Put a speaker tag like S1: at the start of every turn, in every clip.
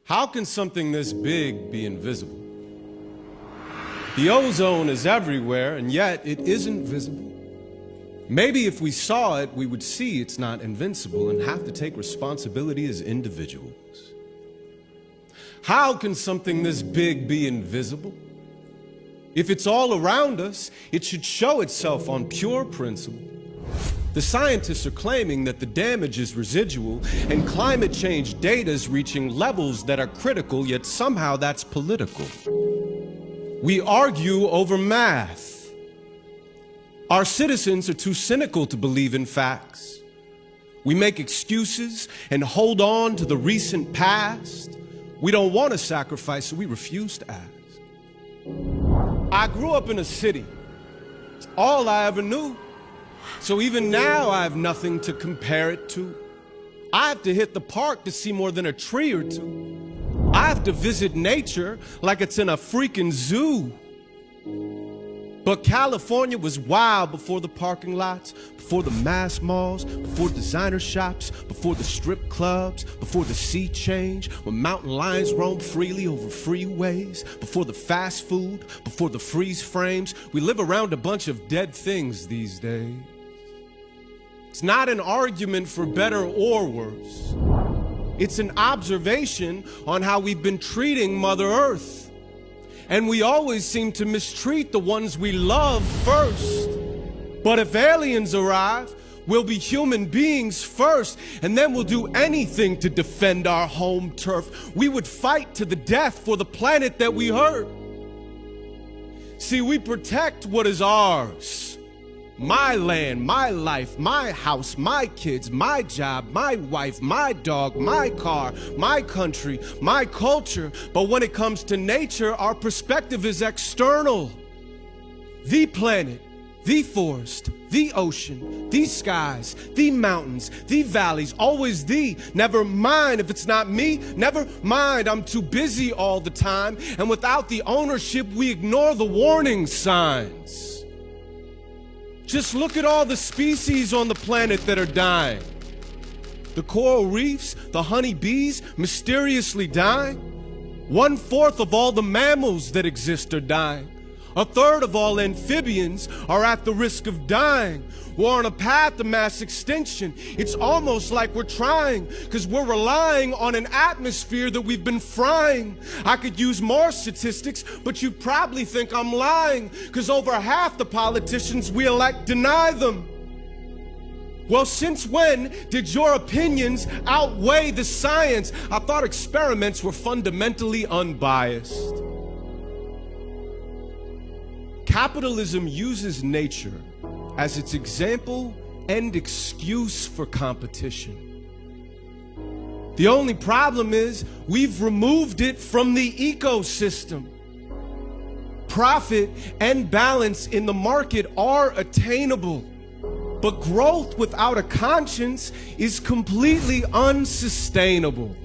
S1: How can something this big be invisible? The ozone is everywhere, and yet it isn't visible. Maybe if we saw it, we would see it's not invincible and have to take responsibility as individuals. How can something this big be invisible? If it's all around us, it should show itself on pure principle. The scientists are claiming that the damage is residual and climate change data is reaching levels that are critical, yet somehow that's political. We argue over math. Our citizens are too cynical to believe in facts. We make excuses and hold on to the recent past. We don't want to sacrifice, so we refuse to ask. I grew up in a city. It's all I ever knew. So even now I have nothing to compare it to. I have to hit the park to see more than a tree or two. I have to visit nature like it's in a freaking zoo. But California was wild before the parking lots, before the mass malls, before designer shops, before the strip clubs, before the sea change, when mountain lions roam freely over freeways, before the fast food, before the freeze frames. We live around a bunch of dead things these days. It's not an argument for better or worse. It's an observation on how we've been treating Mother Earth. And we always seem to mistreat the ones we love first. But if aliens arrive, we'll be human beings first, and then we'll do anything to defend our home turf. We would fight to the death for the planet that we hurt. See, we protect what is ours. My land, my life, my house, my kids, my job, my wife, my dog, my car, my country, my culture. But when it comes to nature, our perspective is external. The planet, the forest, the ocean, the skies, the mountains, the valleys, always the. Never mind if it's not me, never mind, I'm too busy all the time. And without the ownership, we ignore the warning signs. Just look at all the species on the planet that are dying. The coral reefs, the honeybees, mysteriously dying. 1/4 of all the mammals that exist are dying. 1/3 of all amphibians are at the risk of dying. We're on a path to mass extinction. It's almost like we're trying, because we're relying on an atmosphere that we've been frying. I could use more statistics, but you'd probably think I'm lying, because over half the politicians we elect deny them. Well, since when did your opinions outweigh the science? I thought experiments were fundamentally unbiased. Capitalism uses nature as its example and excuse for competition. The only problem is we've removed it from the ecosystem. Profit and balance in the market are attainable, but growth without a conscience is completely unsustainable.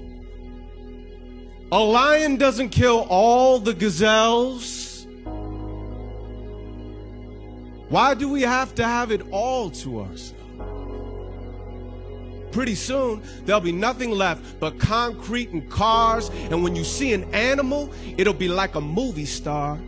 S1: A lion doesn't kill all the gazelles. Why do we have to have it all to ourselves? Pretty soon, there'll be nothing left but concrete and cars, and when you see an animal, it'll be like a movie star.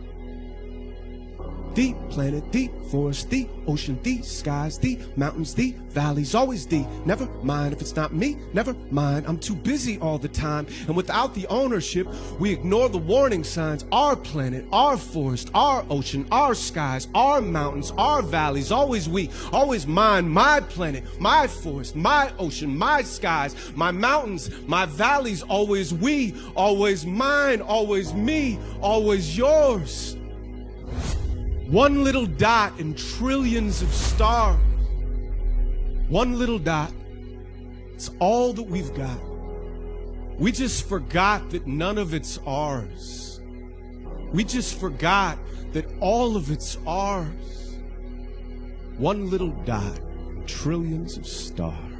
S1: The planet, the forest, the ocean, the skies, the mountains, the valleys, always the. Never mind if it's not me, never mind, I'm too busy all the time. And without the ownership, we ignore the warning signs. Our planet, our forest, our ocean, our skies, our mountains, our valleys, always we. Always mine, my planet, my forest, my ocean, my skies, my mountains, my valleys, always we. Always mine, always me, always yours. One little dot in trillions of stars. One little dot. It's all that we've got. We just forgot that none of it's ours. We just forgot that all of it's ours. One little dot in trillions of stars.